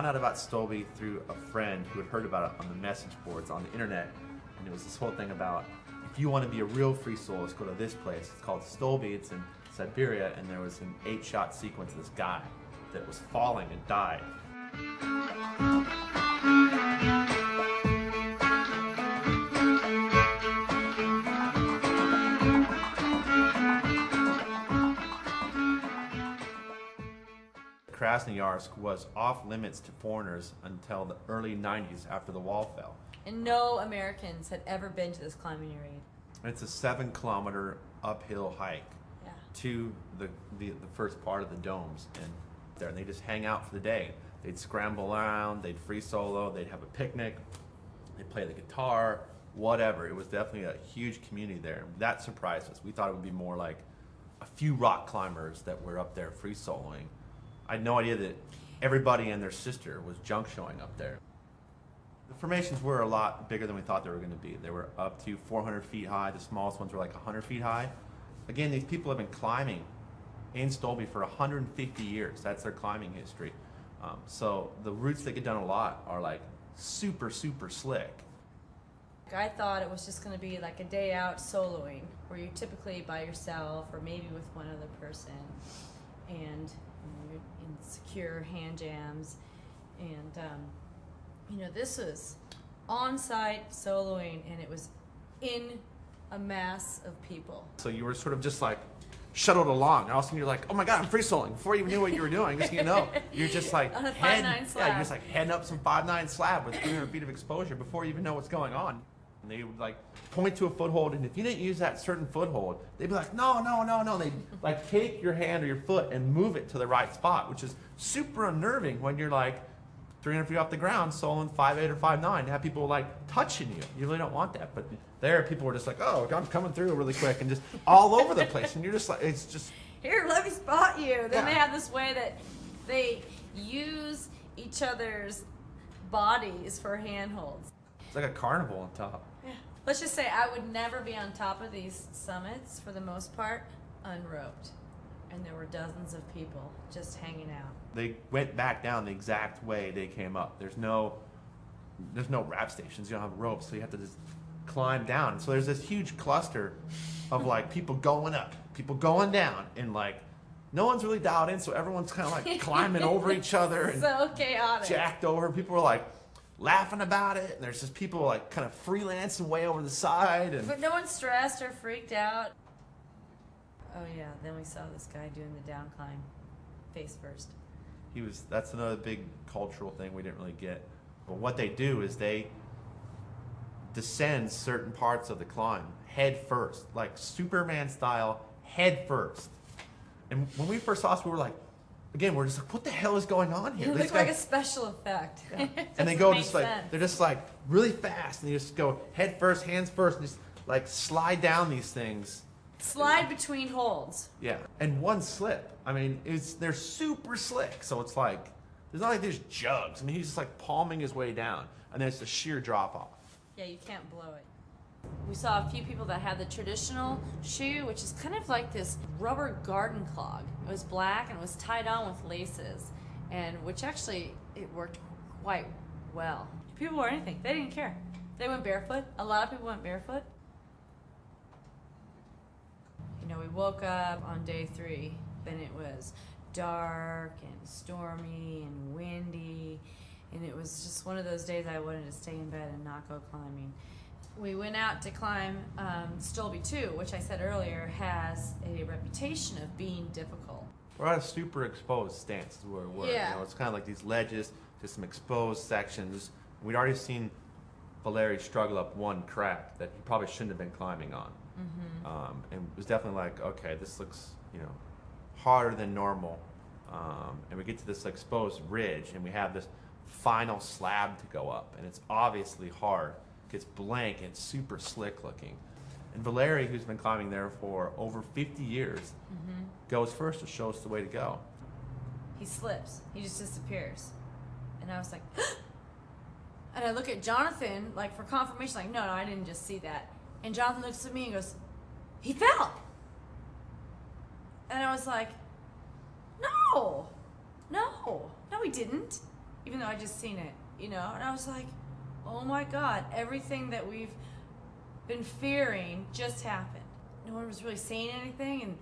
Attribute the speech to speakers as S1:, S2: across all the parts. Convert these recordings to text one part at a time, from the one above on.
S1: found out about Stolby through a friend who had heard about it on the message boards on the internet. And it was this whole thing about, if you want to be a real free soloist, go to this place. It's called Stolby. It's in Siberia, and there was an 8-shot sequence of this guy that was falling and died. Krasnogorsk was off limits to foreigners until the early 90s after the wall fell.
S2: And no Americans had ever been to this climbing area.
S1: It's a 7-kilometer uphill hike to the first part of the domes, and they just hang out for the day. They'd scramble around, they'd free solo, they'd have a picnic, they'd play the guitar, whatever. It was definitely a huge community there. That surprised us. We thought it would be more like a few rock climbers that were up there free soloing. I had no idea that everybody and their sister was junk showing up there. The formations were a lot bigger than we thought they were going to be. They were up to 400 feet high. The smallest ones were like 100 feet high. Again, these people have been climbing in Stolby for 150 years. That's their climbing history. So the routes that get done a lot are like super, super slick.
S2: I thought it was just going to be like a day out soloing, where you're typically by yourself or maybe with one other person, and you're in secure hand jams. And this was on-site soloing, and it was in a mass of people. So
S1: you were sort of just like shuttled along, and all of a sudden you're like, oh my God, I'm free soloing. Before you even knew what you were doing, just you're just like
S2: on a 5'9" slab.
S1: You're just like heading up some 5'9" slab with 300 feet of exposure before you even know what's going on. And they would like point to a foothold, and if you didn't use that certain foothold, they'd be like, no, no, no, no. They'd like take your hand or your foot and move it to the right spot, which is super unnerving when you're like 300 feet off the ground, soloing 5'8" or 5'9", to have people like touching you. You really don't want that. But there, people were just like, oh, I'm coming through really quick, and just all over the place. And you're just like, it's just...
S2: Here, let me spot you. Then they have this way that they use each other's bodies for handholds.
S1: It's like a carnival on top.
S2: Yeah. Let's just say I would never be on top of these summits, for the most part, unroped. And there were dozens of people just hanging out.
S1: They went back down the exact way they came up. There's no wrap stations. You don't have ropes, so you have to just climb down. So there's this huge cluster of like people going up, people going down, and like no one's really dialed in, so everyone's kind of like climbing over each other and
S2: so chaotic,
S1: jacked over. People were like laughing about it, and there's just people like kind of freelancing way over the side, and
S2: but no one's stressed or freaked out. Oh yeah, then we saw this guy doing the down climb face first. That's another big cultural thing we didn't really get. But what they do is they descend certain parts of the climb head first, like Superman style, head first. And when we first saw this, we were like, again, we're just like, what the hell is going on here? It looked like a special effect.
S1: Yeah. And they go just like, they're just like really fast, and they just go head first, hands first, and just like slide down these things.
S2: Slide between holds.
S1: Yeah, and one slip. I mean, they're super slick, so it's like, there's not like there's jugs. I mean, he's just like palming his way down, and then it's a sheer drop off.
S2: Yeah, you can't blow it. We saw a few people that had the traditional shoe, which is kind of like this rubber garden clog. It was black and it was tied on with laces, and which actually, it worked quite well. People wore anything. They didn't care. They went barefoot. A lot of people went barefoot. We woke up on day 3, and it was dark and stormy and windy, and it was just one of those days I wanted to stay in bed and not go climbing. We went out to climb Stolby 2, which I said earlier has a reputation of being difficult.
S1: We're at a super exposed stance is where we were.
S2: Yeah.
S1: It's kind of like these ledges, just some exposed sections. We'd already seen Valeri struggle up one crack that he probably shouldn't have been climbing on. Mm-hmm. And it was definitely like, okay, this looks, harder than normal. And we get to this exposed ridge, and we have this final slab to go up, and it's obviously hard. It gets blank and it's super slick looking. And Valeri, who's been climbing there for over 50 years, mm-hmm. goes first to show us the way to go.
S2: He slips. He just disappears. And I was like, and I look at Jonathan, like for confirmation, like, no, I didn't just see that. And Jonathan looks at me and goes, he fell. And I was like, no, he didn't. even though I just seen it, you know, and I was like, oh my God, everything that we've been fearing just happened. No one was really saying anything, and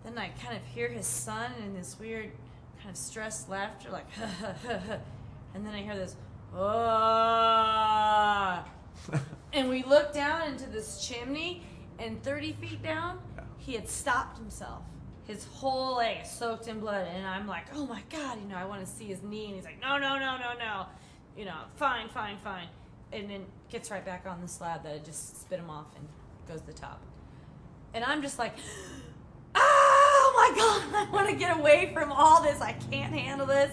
S2: then I kind of hear his son in this weird kind of stressed laughter, like, ha, ha, ha, ha. And then I hear this, oh. And we look down into this chimney, and 30 feet down, he had stopped himself. His whole leg is soaked in blood, and I'm like, oh my God, you know, I want to see his knee, and he's like, no, no, no, no, no, you know, fine, fine, fine. And then gets right back on the slab that I just spit him off and goes to the top. And I'm just like, oh my God, I want to get away from all this. I can't handle this.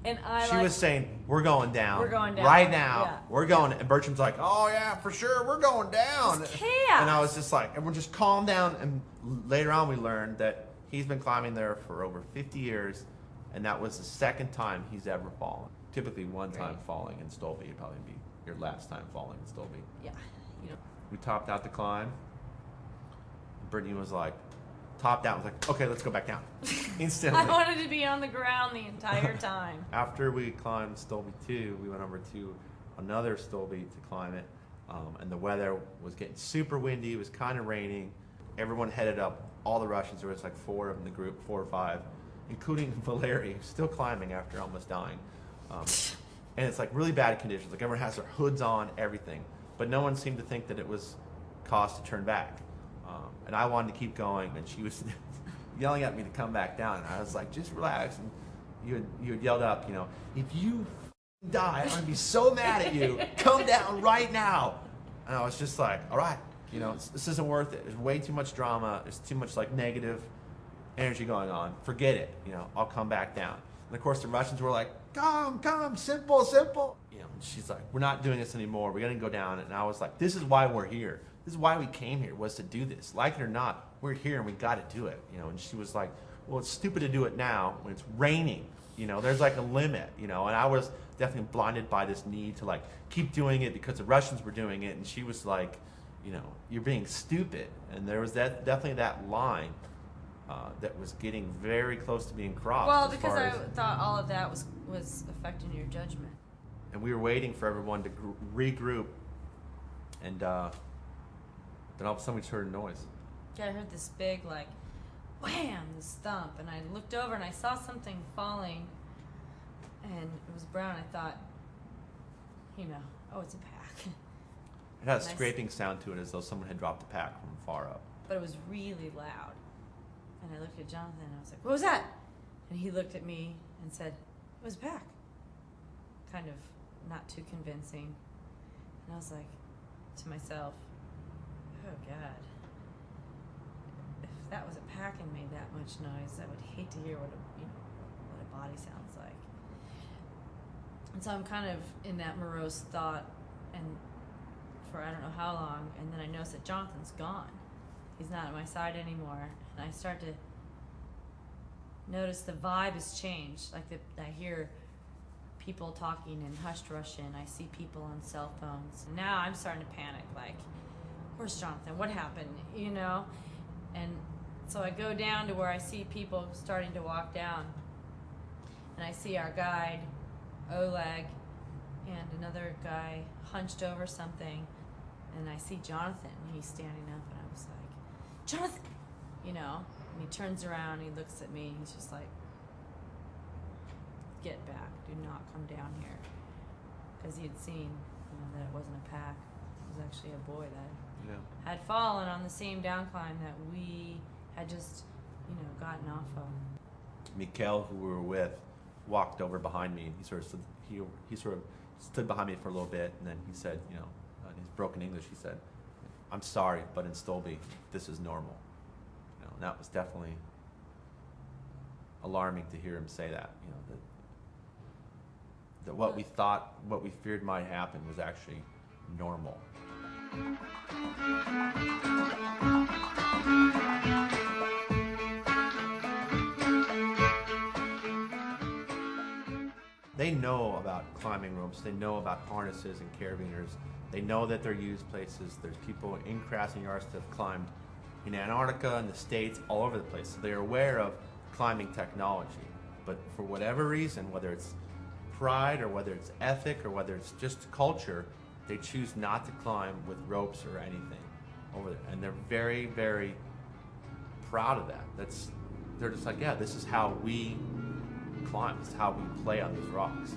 S2: And
S1: she was saying, we're going down.
S2: We're going down.
S1: Right now.
S2: Yeah.
S1: We're going. And Bertram's like, oh yeah, for sure, we're going down.
S2: It's chaos.
S1: And I was just like, everyone just calm down. And later on we learned that he's been climbing there for over 50 years. And that was the second time he's ever fallen. Typically one time falling in Stolby would probably be your last time falling in Stolby.
S2: Yeah. You know.
S1: We topped out the climb. Brittany was like, topped out, was like, okay, let's go back down. Instantly.
S2: I wanted to be on the ground the entire time.
S1: After we climbed Stolby 2, we went over to another Stolby to climb it. And the weather was getting super windy. It was kind of raining. Everyone headed up. All the Russians, there was like 4 of them in the group, 4 or 5, including Valery, still climbing after almost dying. And it's like really bad conditions. Like everyone has their hoods on, everything. But no one seemed to think that it was cause to turn back. And I wanted to keep going, and she was yelling at me to come back down. And I was like, just relax. And you had yelled up, you know, if you die, I'm going to be so mad at you. Come down right now. And I was just like, all right, you know, this isn't worth it. There's way too much drama. There's too much like negative energy going on. Forget it. You know, I'll come back down. And of course, the Russians were like, come, simple, simple. You know, and she's like, we're not doing this anymore. We're going to go down. And I was like, this is why we're here. This is why we came here, was to do this. Like it or not, we're here and we got to do it. You know, and she was like, well, it's stupid to do it now when it's raining. You know, there's like a limit, you know. And I was definitely blinded by this need to like keep doing it because the Russians were doing it. And she was like, you know, you're being stupid. And there was definitely that line that was getting very close to being crossed.
S2: Well, because I thought all of that was affecting your judgment.
S1: And we were waiting for everyone to regroup. And then all of a sudden we just heard a noise.
S2: Yeah, I heard this big, like, wham, this thump. And I looked over and I saw something falling. And it was brown. I thought, you know, oh, it's a pack.
S1: It had a scraping sound to it as though someone had dropped a pack from far up.
S2: But it was really loud. And I looked at Jonathan and I was like, what was that? And he looked at me and said, it was a pack. Kind of not too convincing. And I was like to myself, oh God, if that was a pack and made that much noise, I would hate to hear what a body sounds like. And so I'm kind of in that morose thought and for I don't know how long, and then I notice that Jonathan's gone. He's not at my side anymore. And I start to notice the vibe has changed. Like I hear people talking in hushed Russian. I see people on cell phones. And now I'm starting to panic. Like, where's Jonathan? What happened? You know? And so I go down to where I see people starting to walk down. And I see our guide, Oleg, and another guy hunched over something. And I see Jonathan. He's standing up. And I was like, Jonathan! You know? And he turns around, he looks at me, he's just like, get back, do not come down here. Because he had seen, you know, that it wasn't a pack. It was actually a boy that had fallen on the same down climb that we had just, you know, gotten off of.
S1: Mikhail, who we were with, walked over behind me. He sort of stood behind me for a little bit, and then he said, you know, in his broken English, he said, I'm sorry, but in Stolby, this is normal. You know, and that was definitely alarming to hear him say that. You know, that what we thought, what we feared might happen was actually normal. They know about climbing ropes. They know about harnesses and carabiners. They know that they're used places. There's people in Krasnogorsk that have climbed in Antarctica and the States, all over the place. So they're aware of climbing technology. But for whatever reason, whether it's pride or whether it's ethic or whether it's just culture, they choose not to climb with ropes or anything over there. And they're very, very proud of that. They're just like, yeah, this is how we climb. This is how we play on these rocks.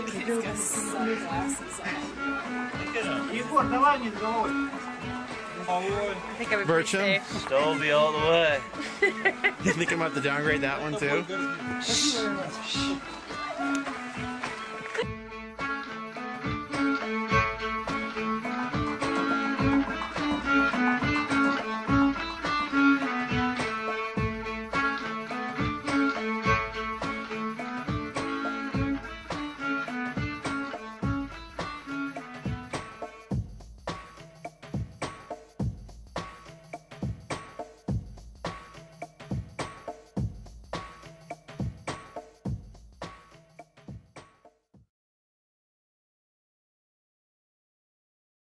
S2: He's got sunglasses on. I think I would be safe.
S3: Stolby all the way.
S1: You think I'm about to downgrade that one too?